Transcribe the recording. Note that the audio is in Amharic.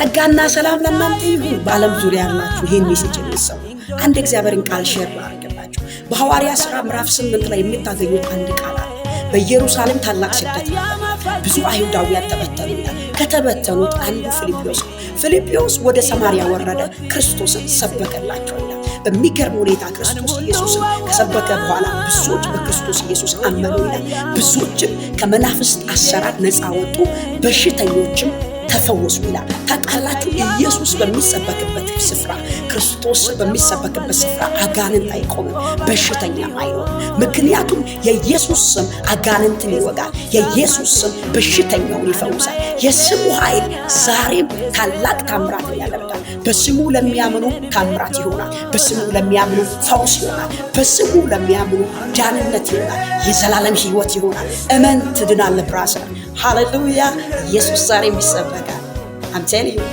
ጸጋና ሰላም ለእናንተ ይሁን። በዓለም ዙሪያ ያላችሁ ይህን ሜሴጅ የሚሰሙ አንድ እግዚአብሔርን ቃል ሼር ላድርግላችሁ። በሐዋርያት ሥራ ምዕራፍ 8 ላይ የምታገኙት አንድ ቃል አለ። በኢየሩሳሌም ታላቅ ስደት ነበር። ብዙ አይሁዳውያን ተበተኑ ይላል። ከተበተኑት አንዱ ፊልጶስ ነው። ፊልጶስ ወደ ሰማርያ ወረደ፣ ክርስቶስን ሰበከላቸው ይላል። በሚገርም ሁኔታ ክርስቶስ ኢየሱስን ከሰበከ በኋላ ብዙዎች በክርስቶስ ኢየሱስ አመኑ ይላል። ብዙዎችም ከመናፍስት አሰራር ነፃ ወጡ፣ በሽተኞችም ተፈወሱ ይላል። ታውቃላችሁ፣ ኢየሱስ በሚሰበክበት ስፍራ፣ ክርስቶስ በሚሰበክበት ስፍራ አጋንንት አይቆምም፣ በሽተኛም አይኖርም። ምክንያቱም የኢየሱስ ስም አጋንንትን ይወጋል፣ የኢየሱስ ስም በሽተኛውን ይፈውሳል። የስሙ ኃይል ዛሬም ታላቅ ታምራትን ያደርጋል። በስሙ ለሚያምኑ ታምራት ይሆናል። በስሙ ለሚያምኑ ፈውስ ይሆናል። በስሙ ለሚያምኑ ዳንነት ይሆናል። የዘላለም ሕይወት ይሆናል። እመን ትድናለህ ብራዘር። ሃሌሉያ! ኢየሱስ ዛሬም ይሰበካል። I'm telling you.